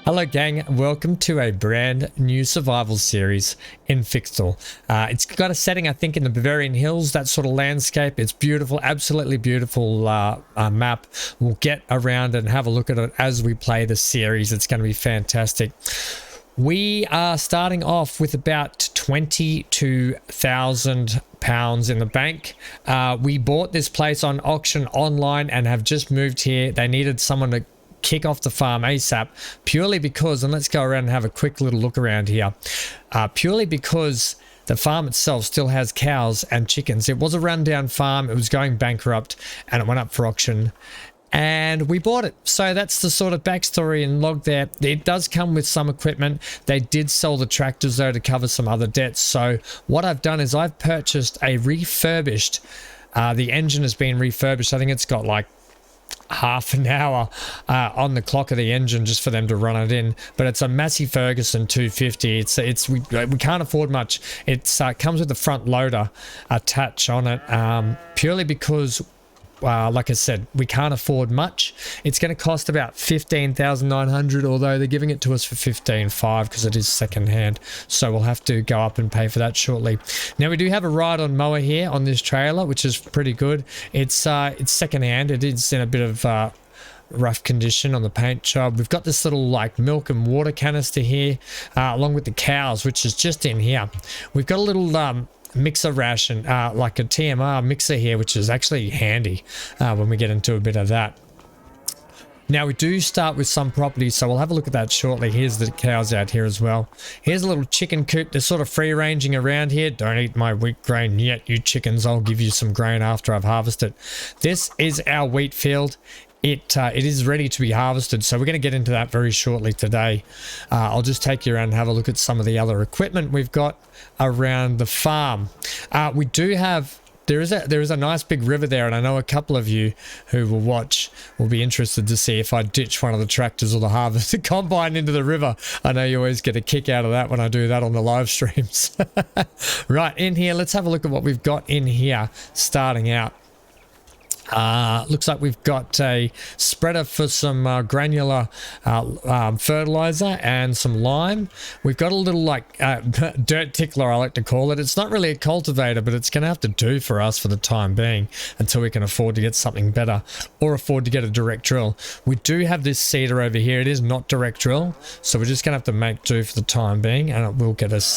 Hello gang, welcome to a brand new survival series in Fichthal. It's got a setting I think in the Bavarian Hills, that sort of landscape. It's beautiful, absolutely beautiful map. We'll get around and have a look at it as we play the series. It's going to be fantastic. We are starting off with about 22,000 pounds in the bank. We bought this place on auction online and have just moved here. They needed someone to kick off the farm ASAP, purely because, and let's go around and have a quick little look around here, purely because the farm itself still has cows and chickens. It was a rundown farm, it was going bankrupt, and it went up for auction, and we bought it. So that's the sort of backstory and log there. It does come with some equipment. They did sell the tractors though to cover some other debts. So what I've done is I've purchased a refurbished, the engine has been refurbished. I think it's got like half an hour on the clock of the engine just for them to run it in, but it's a Massey Ferguson 250. We can't afford much. It comes with a front loader attached on it, purely because like I said, we can't afford much. It's going to cost about 15,900, although they're giving it to us for 15,500 because it is second hand. So we'll have to go up and pay for that shortly. Now we do have a ride-on mower here on this trailer, which is pretty good. It's second hand. It is in a bit of rough condition on the paint job. We've got this little like milk and water canister here, along with the cows, which is just in here. We've got a little mixer ration, like a TMR mixer here, which is actually handy when we get into a bit of that. Now we do start with some property, so we'll have a look at that shortly. Here's the cows out here as well. Here's a little chicken coop. They're sort of free ranging around here. Don't eat my wheat grain yet, you chickens. I'll give you some grain after I've harvested. This is our wheat field. It is ready to be harvested, so we're going to get into that very shortly today. I'll just take you around and have a look at some of the other equipment we've got around the farm. We do have, there is a nice big river there, and I know a couple of you who will watch will be interested to see if I ditch one of the tractors or the harvester combine into the river. I know you always get a kick out of that when I do that on the live streams. Right, in here, let's have a look at what we've got in here starting out. Looks like we've got a spreader for some granular fertilizer and some lime. We've got a little like dirt tickler, I like to call it. It's not really a cultivator, but it's going to have to do for us for the time being until we can afford to get something better or afford to get a direct drill. We do have this seeder over here. It is not direct drill, so we're just going to have to make do for the time being, and it will get us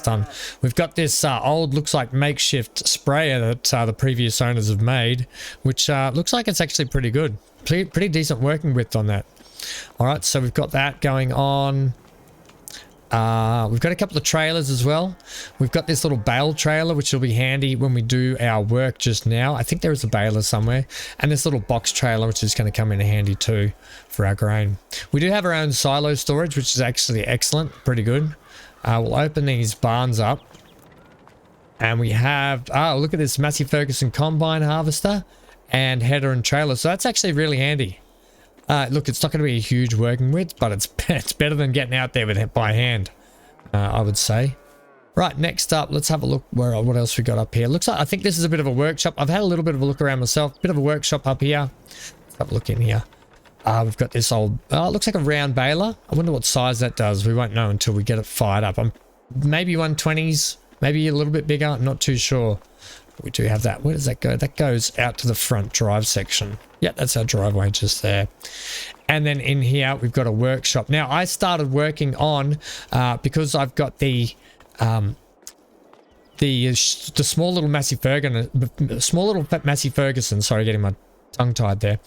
done. We've got this old, looks like makeshift sprayer that the previous owners have made, which looks like it's actually pretty good. Pretty decent working width on that. All right, so we've got that going on. We've got a couple of trailers as well. We've got this little bale trailer, which will be handy when we do our work just now. I think there is a baler somewhere. And this little box trailer, which is going to come in handy too for our grain. We do have our own silo storage, which is actually excellent. Pretty good. We'll open these barns up. And we have, look at this Massey Ferguson combine harvester and header and trailer. So that's actually really handy. Look, it's not going to be a huge working width, but it's better than getting out there with it by hand, I would say. Right, next up, let's have a look what else we got up here. Looks like, I think this is a bit of a workshop. I've had a little bit of a look around myself. Bit of a workshop up here. Let's have a look in here. We've got this old, it looks like a round baler. I wonder what size that does. We won't know until we get it fired up. Maybe 120s, maybe a little bit bigger. I'm not too sure. We do have that. Where does that go? That goes out to the front drive section. Yeah, that's our driveway just there. And then in here, we've got a workshop. Now, I started working on, because I've got the small little Massey Ferguson, sorry, getting my tongue tied there.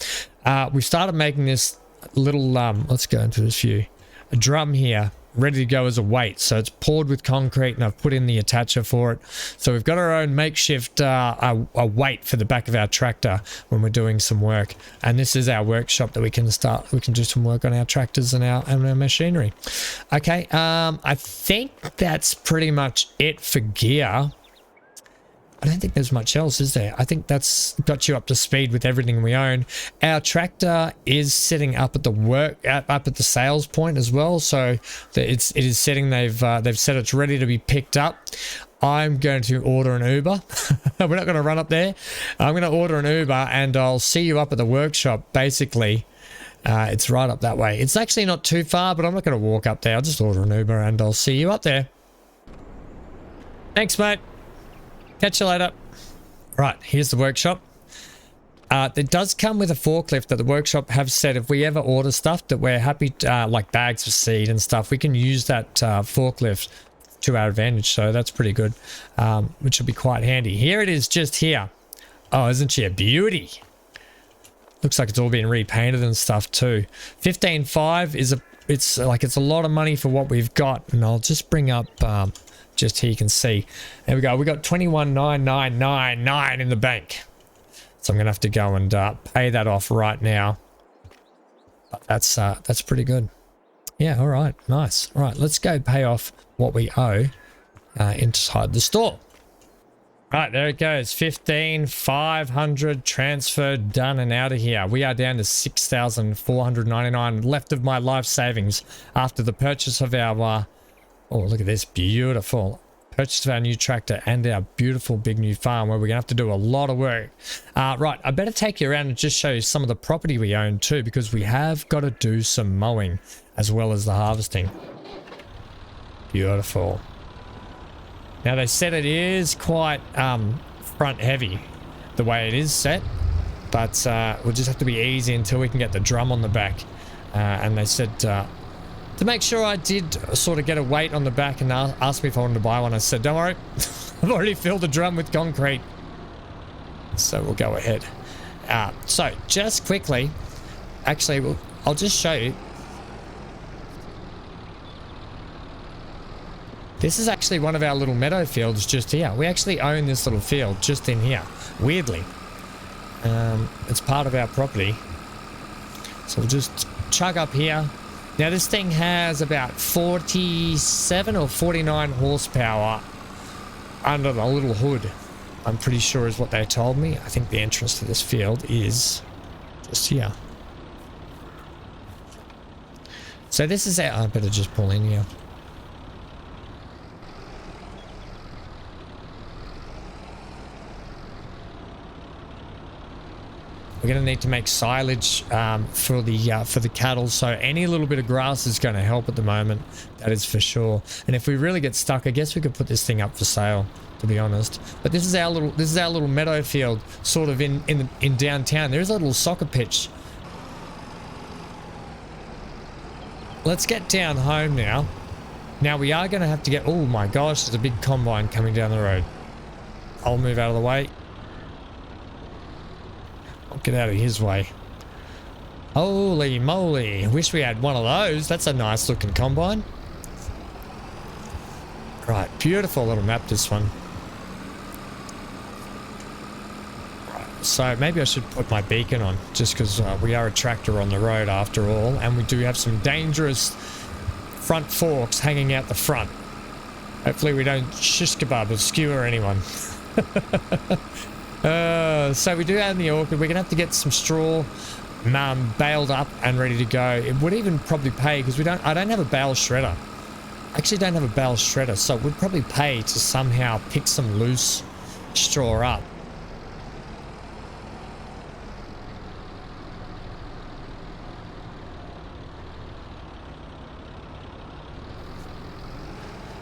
We started making this little, let's go into this view, a drum here, ready to go as a weight. So it's poured with concrete, and I've put in the attacher for it. So we've got our own makeshift a weight for the back of our tractor when we're doing some work. And this is our workshop that we can do some work on our tractors and our machinery. Okay, I think that's pretty much it for gear. I don't think there's much else, is there? I think that's got you up to speed with everything we own. Our tractor is sitting up at the up at the sales point as well, so it is sitting. They've said it's ready to be picked up. I'm going to order an Uber. We're not going to run up there. I'm going to order an Uber, and I'll see you up at the workshop basically It's right up that way. It's actually not too far, but I'm not going to walk up there. I'll just order an Uber and I'll see you up there. Thanks, mate. Catch you later. Right, here's the workshop. It does come with a forklift that the workshop have said if we ever order stuff that we're happy to, like bags of seed and stuff, we can use that forklift to our advantage. So that's pretty good, which will be quite handy. Here it is just here. Oh, isn't she a beauty? Looks like it's all been repainted and stuff too. 15.5 is it's a lot of money for what we've got. And I'll just bring up just here you can see. There we go. We got 21,999 in the bank. So I'm gonna have to go and pay that off right now. But that's pretty good. Yeah, all right, nice. All right, let's go pay off what we owe inside the store. Right, there it goes. 15,500 transferred, done and out of here. We are down to 6,499 left of my life savings after the purchase of our oh, look at this, beautiful. Purchase of our new tractor and our beautiful big new farm where we're gonna have to do a lot of work. Right, I better take you around and just show you some of the property we own too, because we have got to do some mowing as well as the harvesting. Beautiful. Now they said it is quite front heavy the way it is set, but we'll just have to be easy until we can get the drum on the back. And they said to make sure I did sort of get a weight on the back and asked me if I wanted to buy one. I said, don't worry, I've already filled the drum with concrete. So we'll go ahead. So just quickly, actually, I'll just show you. This is actually one of our little meadow fields just here. We actually own this little field just in here, weirdly. It's part of our property. So we'll just chug up here. Now this thing has about 47 or 49 horsepower under the little hood. I'm pretty sure is what they told me. I think the entrance to this field is just here. So this is our... I better just pull in here. We're going to need to make silage for the cattle, so any little bit of grass is going to help at the moment. That is for sure. And if we really get stuck, I guess we could put this thing up for sale, to be honest. But this is our little meadow field, sort of in downtown. There is a little soccer pitch. Let's get down home now. Now we are going to have to get... Oh my gosh, there's a big combine coming down the road. I'll move out of the way. Get out of his way. Holy moly. Wish we had one of those. That's a nice looking combine. Right, beautiful little map, this one. Right, so maybe I should put my beacon on, just because we are a tractor on the road after all, and we do have some dangerous front forks hanging out the front. Hopefully we don't shish kebab or skewer anyone. So we do have in the orchard. We're gonna have to get some straw baled up and ready to go. It would even probably pay, because I don't have a bale shredder. I actually don't have a bale shredder, so it would probably pay to somehow pick some loose straw up.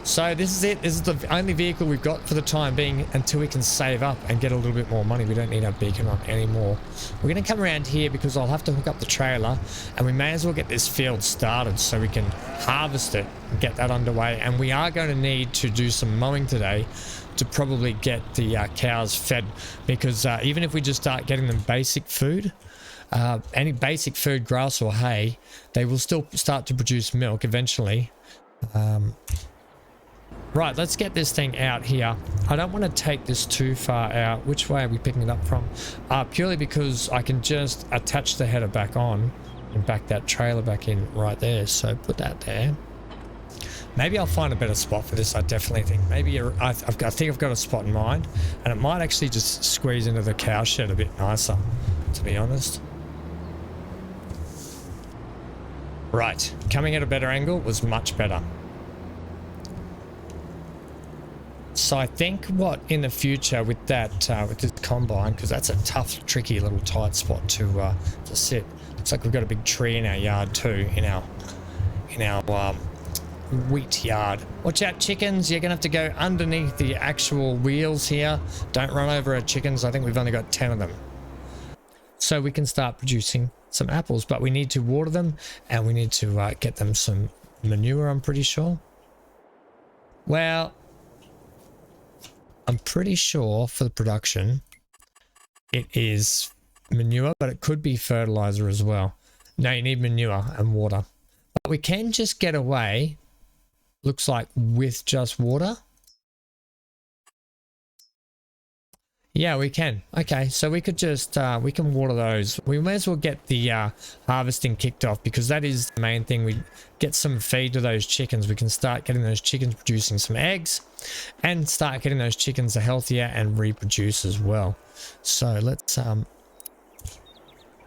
So this is it. This is the only vehicle we've got for the time being until we can save up and get a little bit more money. We don't need our beacon on anymore. We're going to come around here because I'll have to hook up the trailer, and we may as well get this field started so we can harvest it and get that underway. And we are going to need to do some mowing today to probably get the cows fed, because even if we just start getting them basic food, any basic food, grass or hay, they will still start to produce milk eventually. Right, let's get this thing out here. I don't want to take this too far out. Which way are we picking it up from? Purely because I can just attach the header back on and back that trailer back in right there. So put that there. Maybe I'll find a better spot for this. I definitely think. Maybe I think I've got a spot in mind, and it might actually just squeeze into the cow shed a bit nicer, to be honest. Right, coming at a better angle was much better. So I think what in the future with that with this combine, because that's a tough, tricky little tight spot to sit. The Looks like we've got a big tree in our yard too, in our wheat yard. Watch out, chickens. You're gonna have to go underneath the actual wheels here. Don't run over our chickens. I think we've only got 10 of them. So we can start producing some apples, but we need to water them and we need to get them some manure, I'm pretty sure. Well, I'm pretty sure for the production it is manure, but it could be fertilizer as well. No, you need manure and water. But we can just get away, looks like, with just water. Yeah, we can. Okay, so we could just, we can water those. We may as well get the harvesting kicked off because that is the main thing. We get some feed to those chickens. We can start getting those chickens producing some eggs and start getting those chickens healthier and reproduce as well. So let's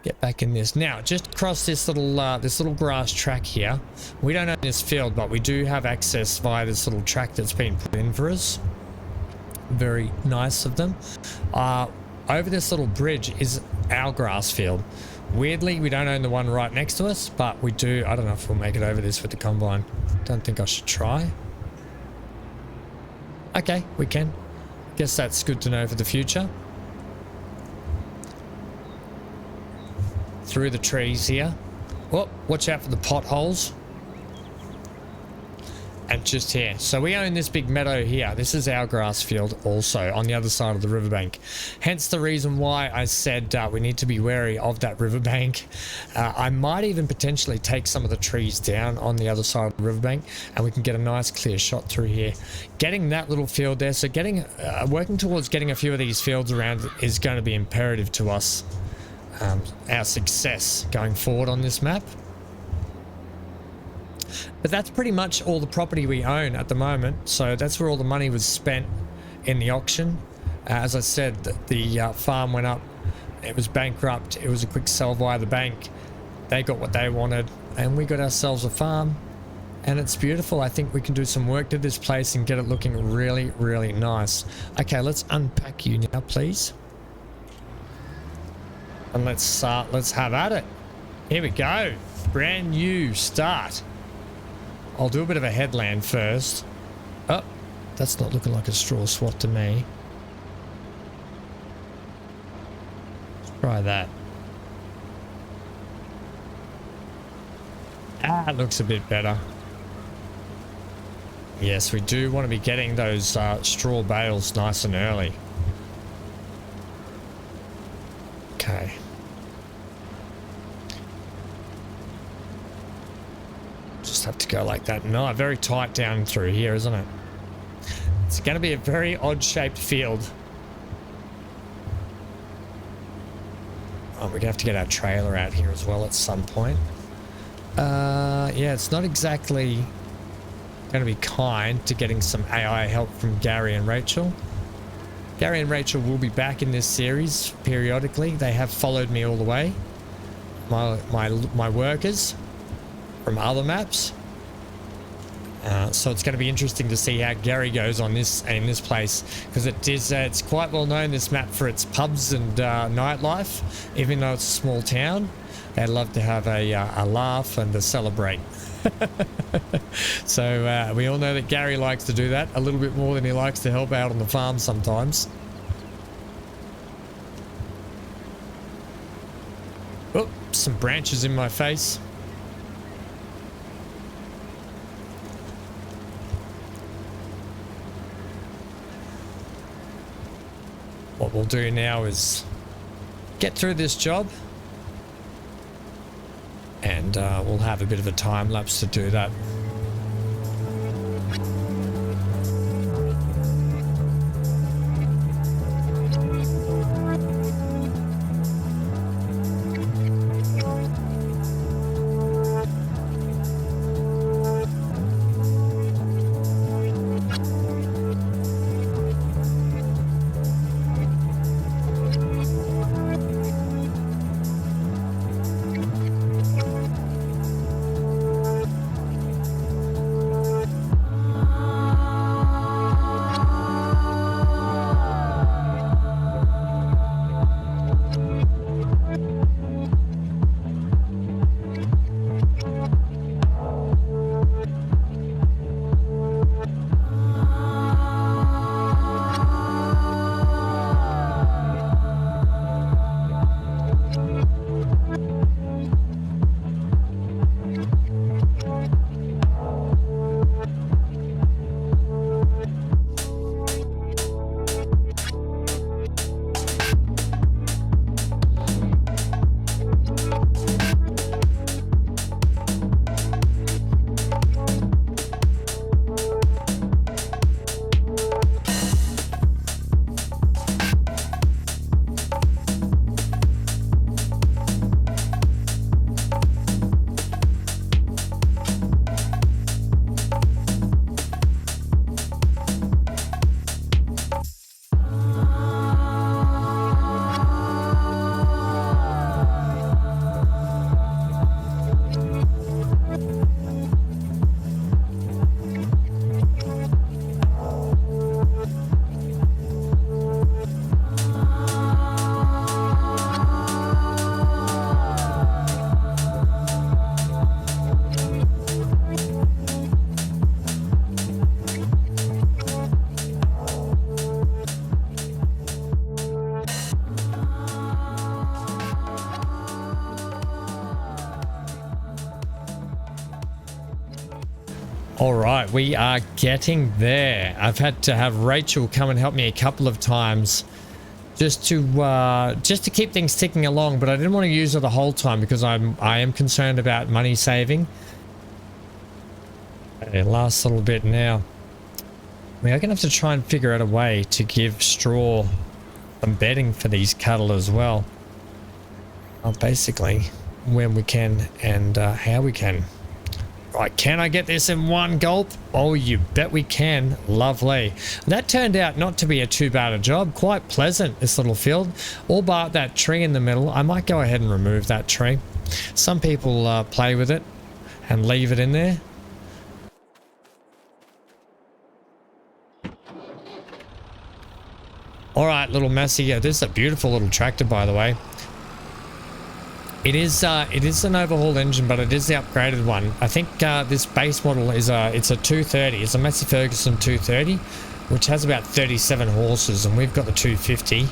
get back in this. Now, just across this little grass track here. We don't own this field, but we do have access via this little track that's been put in for us. Very nice of them. Over this little bridge is our grass field. Weirdly, we don't own the one right next to us, but we do. I don't know if we'll make it over this with the combine. Don't think I should try. Okay, we can. Guess that's good to know for the future. Through the trees here. Oh, watch out for the potholes. And just here. So we own this big meadow here. This is our grass field also on the other side of the riverbank. Hence the reason why I said we need to be wary of that riverbank. I might even potentially take some of the trees down on the other side of the riverbank and we can get a nice clear shot through here. Getting that little field there. So getting working towards getting a few of these fields around is going to be imperative to us. Our success going forward on this map. But that's pretty much all the property we own at the moment. So that's where all the money was spent in the auction. As I said, the farm went up. It was bankrupt. It was a quick sell via the bank. They got what they wanted and we got ourselves a farm. And it's beautiful. I think we can do some work to this place and get it looking really, really nice. Okay, let's unpack you now, please. And let's have at it. Here we go. Brand new start. I'll do a bit of a headland first. Oh, that's not looking like a straw swat to me. Let's try that. Ah, it looks a bit better. Yes, we do want to be getting those straw bales nice and early. Okay. Just have to go like that. No, very tight down through here, isn't it? It's going to be a very odd shaped field. Oh, we're going to have to get our trailer out here as well at some point. Yeah, it's not exactly going to be kind to getting some AI help from Gary and Rachel. Gary and Rachel will be back in this series periodically. They have followed me all the way. My workers from other maps. So it's going to be interesting to see how Gary goes on this in this place because it's quite well known, this map, for its pubs and nightlife. Even though it's a small town, they love to have a laugh and to celebrate. So we all know that Gary likes to do that a little bit more than he likes to help out on the farm sometimes. Oh, some branches in my face. What we'll do now is get through this job and we'll have a bit of a time lapse to do that. All right, we are getting there. I've had to have Rachel come and help me a couple of times just to keep things ticking along, but I didn't want to use her the whole time because I am concerned about money saving. Okay, last little bit now. We are going to have to try and figure out a way to give straw some bedding for these cattle as well. Basically, when we can and how we can. Right, can I get this in one gulp? Oh, you bet we can. Lovely. That turned out not to be a too bad a job. Quite pleasant, this little field. All but that tree in the middle. I might go ahead and remove that tree. Some people play with it and leave it in there. All right, little messy. Yeah, this is a beautiful little tractor, by the way. It is an overhauled engine, but it is the upgraded one. I think this base model is it's a 230. It's a Massey Ferguson 230, which has about 37 horses, and we've got the 250,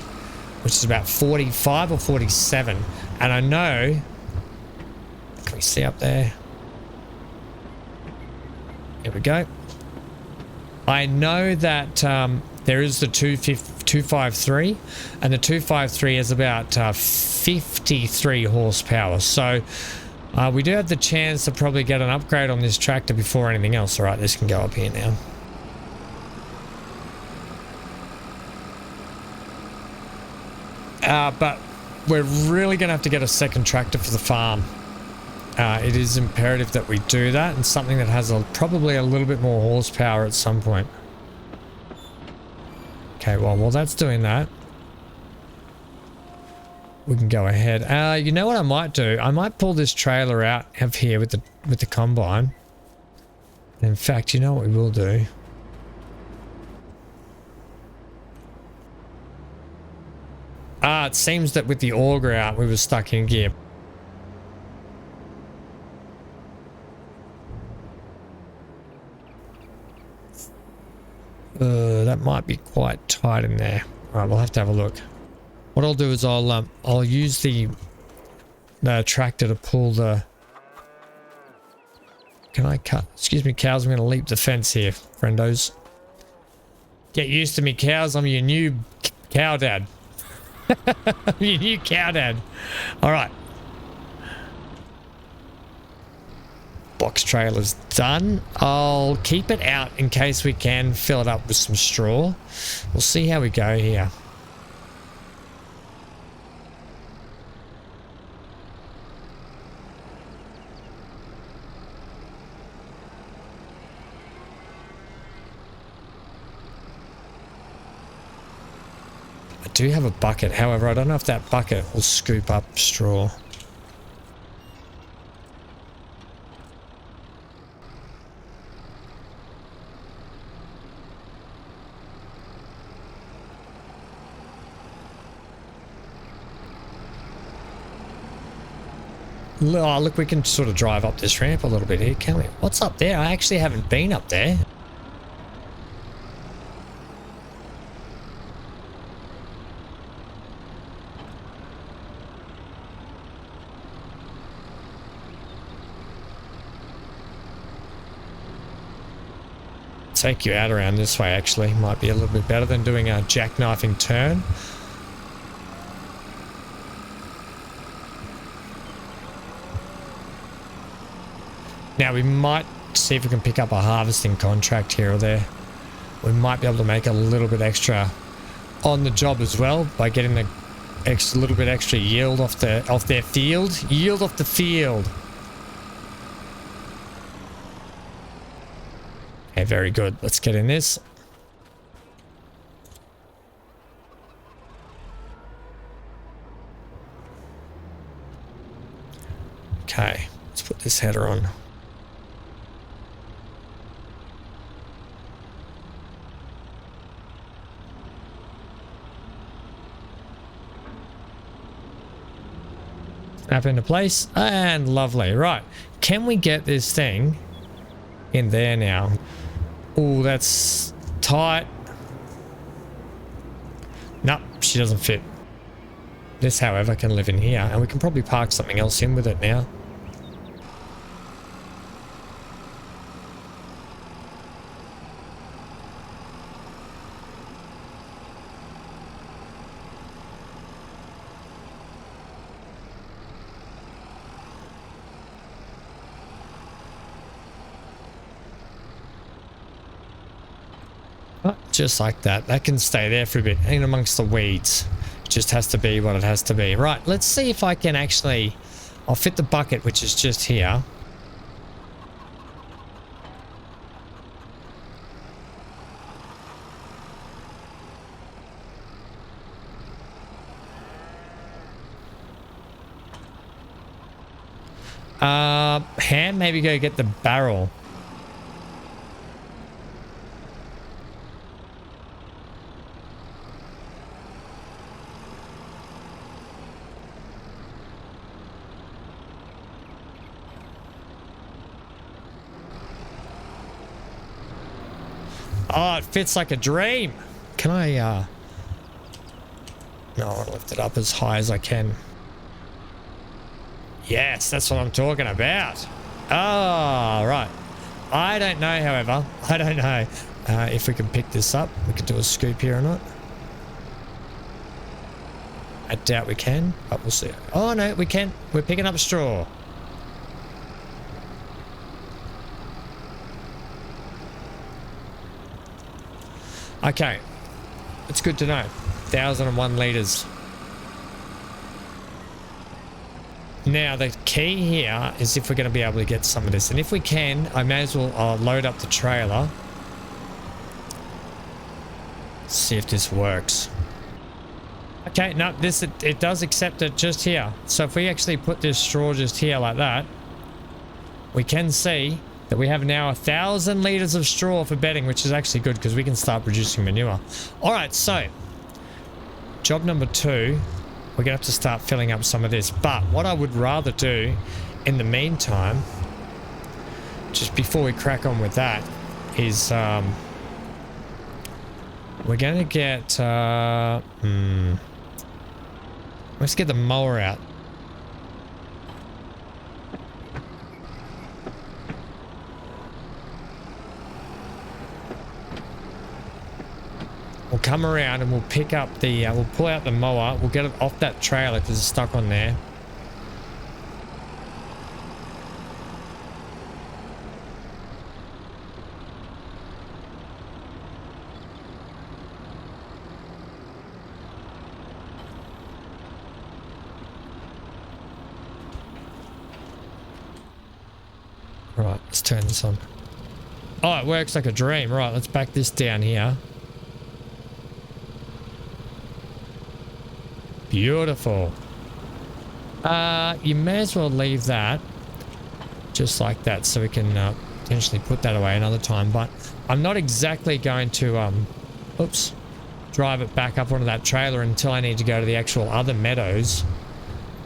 which is about 45 or 47. And I know, can we see up there? Here we go. I know that there is the 253, and the 253 is about 53 horsepower. So we do have the chance to probably get an upgrade on this tractor before anything else. All right, this can go up here now. But we're really going to have to get a second tractor for the farm. It is imperative that we do that, and something that has probably a little bit more horsepower at some point. Okay, well, while that's doing that, we can go ahead. You know what I might do? I might pull this trailer out of here with the combine. In fact, you know what we will do? It seems that with the auger out, we were stuck in gear. That might be quite tight in there. All right, we'll have to have a look. What I'll do is I'll use the tractor to pull the. Can I cut? Excuse me, cows. I'm going to leap the fence here, friendos. Get used to me, cows. I'm your new cow dad. Your new cow dad. All right. Box trailer's done. I'll keep it out in case we can fill it up with some straw. We'll see how we go here. I do have a bucket, however, I don't know if that bucket will scoop up straw. Oh, look, we can sort of drive up this ramp a little bit here, can't we? What's up there? I actually haven't been up there. Take you out around this way, actually. Might be a little bit better than doing a jackknifing turn. Now we might see if we can pick up a harvesting contract here or there. We might be able to make a little bit extra on the job as well by getting the little bit extra yield off their field. Yield off the field. Okay, very good. Let's get in this. Okay, let's put this header on. Snap into place, and lovely. Right, can we get this thing in there now? Oh, that's tight. Nope, she doesn't fit. This, however, can live in here, and we can probably park something else in with it now. Just like that. That can stay there for a bit, in amongst the weeds. It just has to be what it has to be. Right, let's see if I can actually... I'll fit the bucket, which is just here. Ham, maybe go get the barrel. Oh, it fits like a dream. Can I, no, I want to lift it up as high as I can. Yes, that's what I'm talking about. Oh, right. I don't know, however. I don't know if we can pick this up. We can do a scoop here or not. I doubt we can, but we'll see. Oh, no, we can. We're picking up straw. Okay. It's good to know. 1,001 litres. Now, the key here is if we're going to be able to get some of this. And if we can, I may as well load up the trailer. See if this works. Okay, no, it does accept it just here. So if we actually put this straw just here like that, we can see that we have now 1,000 litres of straw for bedding, which is actually good because we can start producing manure. All right, so job number 2. We're going to have to start filling up some of this. But what I would rather do in the meantime, just before we crack on with that, is we're going to get... let's get the mower out. We'll come around and we'll pick up the, we'll pull out the mower, we'll get it off that trailer because it's stuck on there. Right, let's turn this on. Oh, it works like a dream. Right, let's back this down here. Beautiful. You may as well leave that just like that so we can potentially put that away another time, but I'm not exactly going to drive it back up onto that trailer until I need to go to the actual other meadows,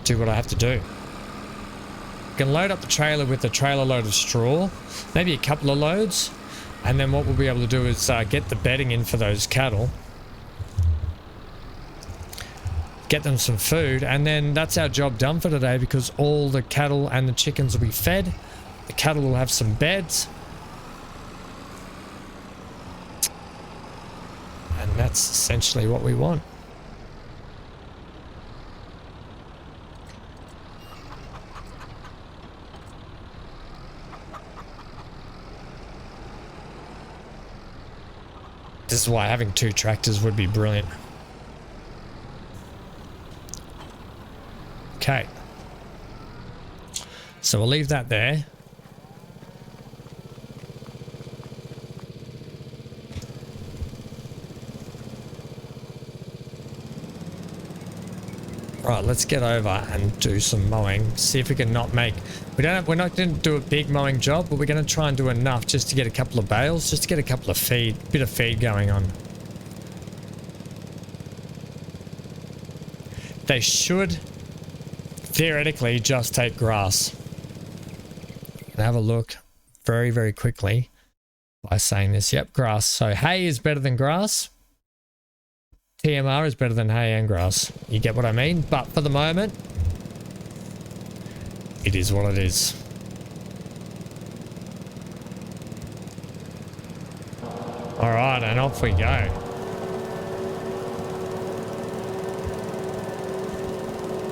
do what I have to do. I can load up the trailer with a trailer load of straw, maybe a couple of loads, and then what we'll be able to do is get the bedding in for those cattle, get them some food, and then that's our job done for today because all the cattle and the chickens will be fed. The cattle will have some beds. And that's essentially what we want. This is why having 2 tractors would be brilliant. Okay, so we'll leave that there. Right, let's get over and do some mowing. See if we can not make. We're not going to do a big mowing job, but we're going to try and do enough just to get a couple of bales, just to get a couple of bit of feed going on. They should theoretically just take grass. And have a look very, very quickly by saying this. Yep, grass. So hay is better than grass. TMR is better than hay and grass. You get what I mean? But for the moment, it is what it is. All right, and off we go.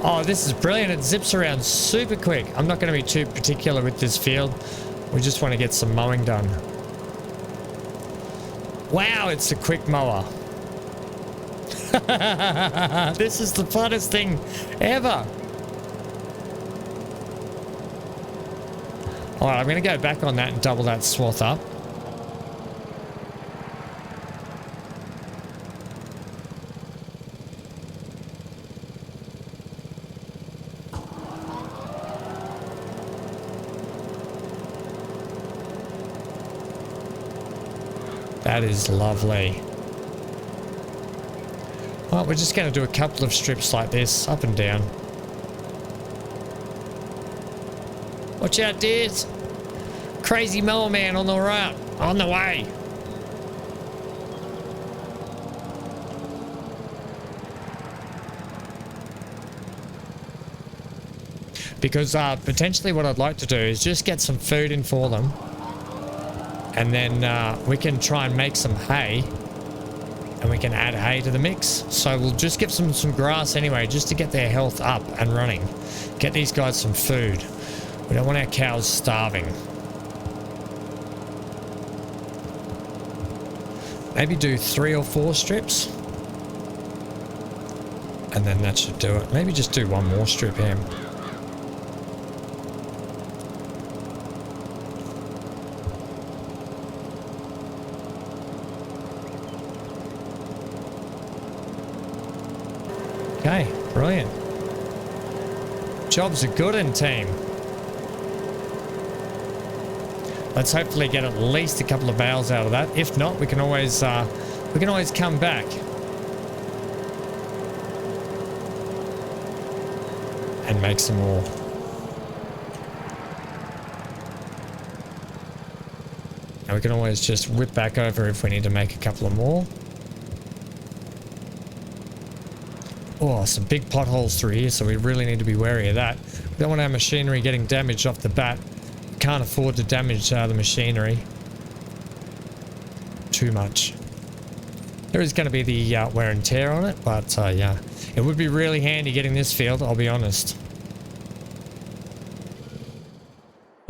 Oh, this is brilliant. It zips around super quick. I'm not going to be too particular with this field. We just want to get some mowing done. Wow, it's a quick mower. This is the funnest thing ever. All right, I'm going to go back on that and double that swath up. That is lovely. Well, we're just going to do a couple of strips like this, up and down. Watch out, dears. Crazy mower man on the route, on the way. Because potentially what I'd like to do is just get some food in for them. And then we can try and make some hay. And we can add hay to the mix. So we'll just give them some grass anyway, just to get their health up and running. Get these guys some food. We don't want our cows starving. Maybe do 3 or 4 strips. And then that should do it. Maybe just do one more strip here. Okay, brilliant. Jobs are good in team. Let's hopefully get at least a couple of bales out of that. If not, we can always come back. And make some more. And we can always just whip back over if we need to make a couple of more. Oh, some big potholes through here, so we really need to be wary of that. We don't want our machinery getting damaged off the bat. Can't afford to damage the machinery too much. There is going to be the wear and tear on it, but yeah, it would be really handy getting this field, I'll be honest.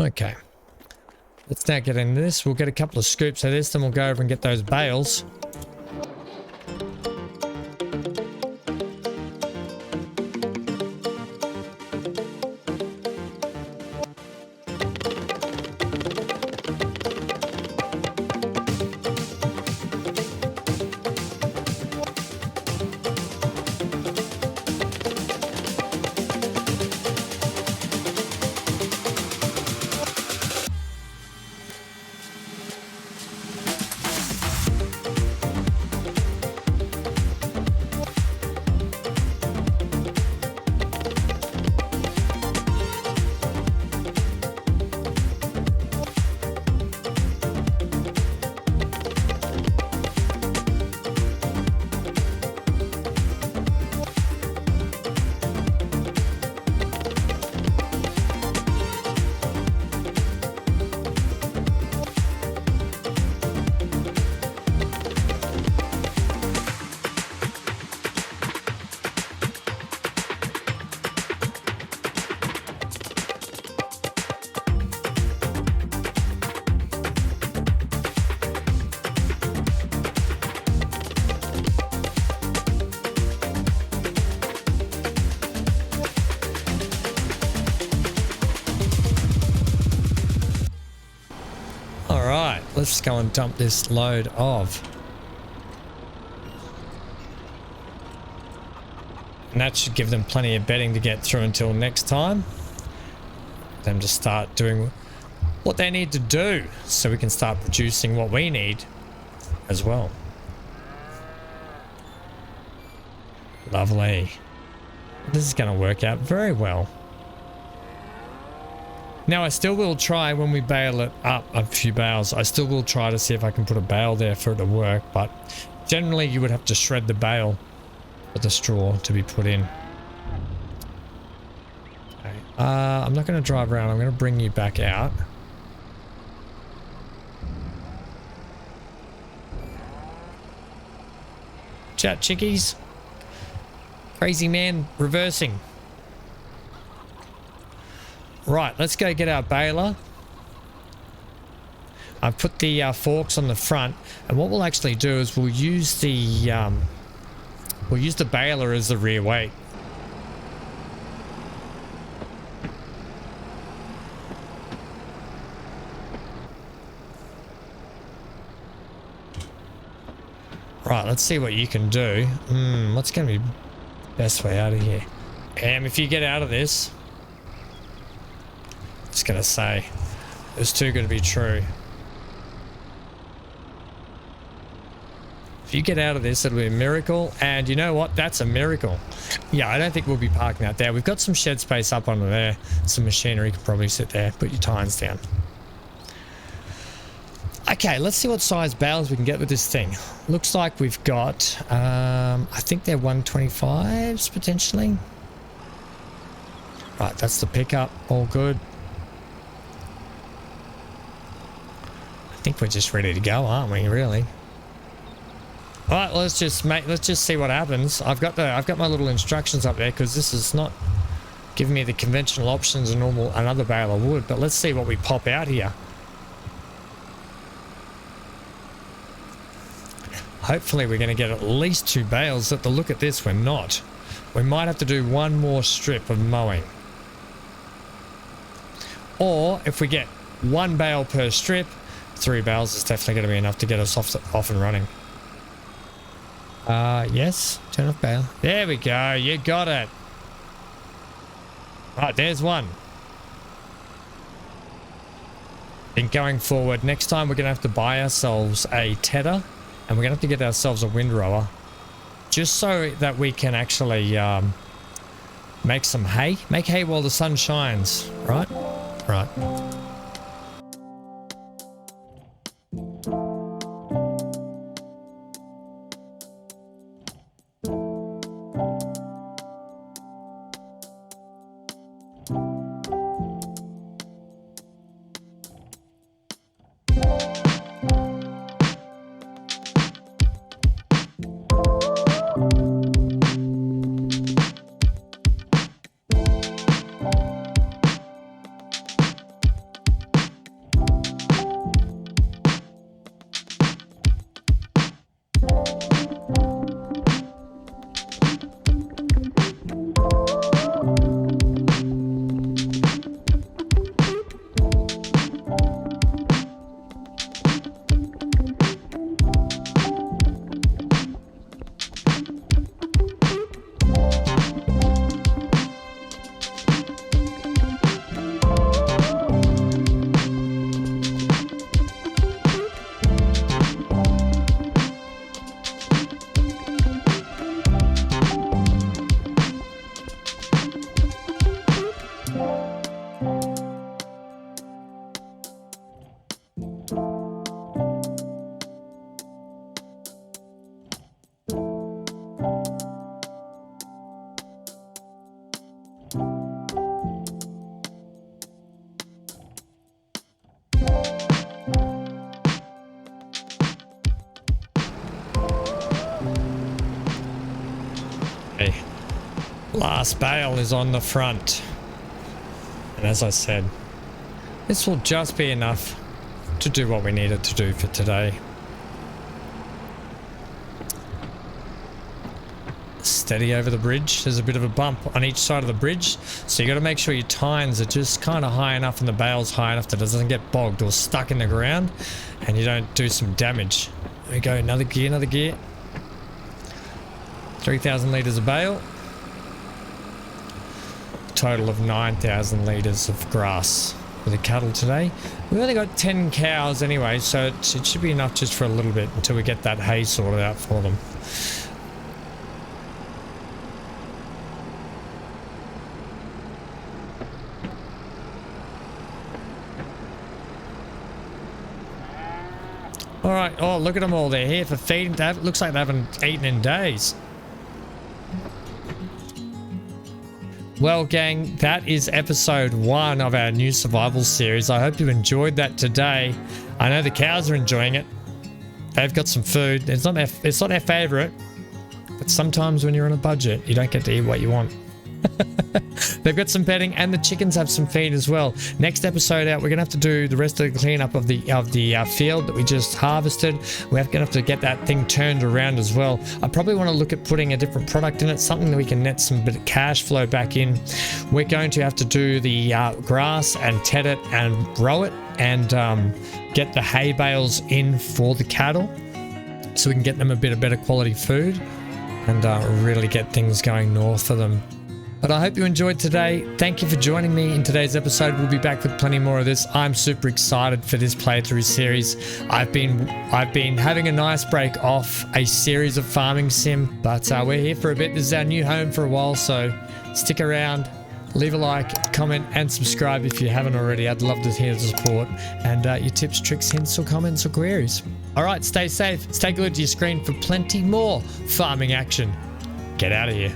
Okay, let's now get into this. We'll get a couple of scoops of this, then we'll go over and get those bales. Let's go and dump this load of. And that should give them plenty of bedding to get through until next time. Them to start doing what they need to do so we can start producing what we need as well. Lovely. This is going to work out very well. Now I still will try when we bale it up a few bales. I still will try to see if I can put a bale there for it to work, but generally you would have to shred the bale for the straw to be put in. Okay. I'm not going to drive around. I'm going to bring you back out. Chat chickies. Crazy man reversing. Right, let's go get our baler. I've put the forks on the front, and what we'll actually do is we'll use the baler as the rear weight. Right, let's see what you can do. What's going to be the best way out of here? If you get out of this, I'm just going to say, it's too good to be true. If you get out of this, it'll be a miracle. And you know what? That's a miracle. Yeah, I don't think we'll be parking out there. We've got some shed space up under there. Some machinery can probably sit there. Put your tines down. Okay, let's see what size bales we can get with this thing. Looks like we've got, I think they're 125s potentially. Right, that's the pickup. All good. I think we're just ready to go, aren't we? Really? All right, let's just see what happens. I've got my little instructions up there because this is not giving me the conventional options another baler would. But let's see what we pop out here. Hopefully we're going to get at least 2 bales. At the look at this, we're not. We might have to do one more strip of mowing. Or if we get 1 bale per strip, 3 bales is definitely going to be enough to get us off and running. Yes, turn off bale. There we go, you got it. Right, there's one. And going forward, next time we're going to have to buy ourselves a tedder. And we're going to have to get ourselves a windrower. Just so that we can actually make some hay. Make hay while the sun shines. Right? Right. Last bale is on the front. And as I said, this will just be enough to do what we needed to do for today. Steady over the bridge. There's a bit of a bump on each side of the bridge, so you got to make sure your tines are just kind of high enough and the bale's high enough that it doesn't get bogged or stuck in the ground and you don't do some damage. There we go, another gear. 3,000 litres of bale. Total of 9,000 litres of grass for the cattle today. We've only got 10 cows anyway, so it should be enough just for a little bit until we get that hay sorted out for them. Alright, oh look at them all, they're here for feeding. That looks like they haven't eaten in days. Well gang, that is episode 1 of our new survival series. I hope you enjoyed that today. I know the cows are enjoying it. They've got some food. It's not their favorite, but sometimes when you're on a budget, you don't get to eat what you want. They've got some bedding and the chickens have some feed as well. Next episode out, we're gonna have to do the rest of the cleanup of the field that we just harvested. We're gonna have to get that thing turned around as well. I probably want to look at putting a different product in it, something that we can net some bit of cash flow back in. We're going to have to do the grass and ted it and row it and get the hay bales in for the cattle so we can get them a bit of better quality food and really get things going north for them. But I hope you enjoyed today. Thank you for joining me in today's episode. We'll be back with plenty more of this. I'm super excited for this playthrough series. I've been having a nice break off a series of farming sim, but we're here for a bit. This is our new home for a while, so stick around. Leave a like, comment, and subscribe if you haven't already. I'd love to hear the support and your tips, tricks, hints, or comments or queries. All right, stay safe. Stay glued to your screen for plenty more farming action. Get out of here.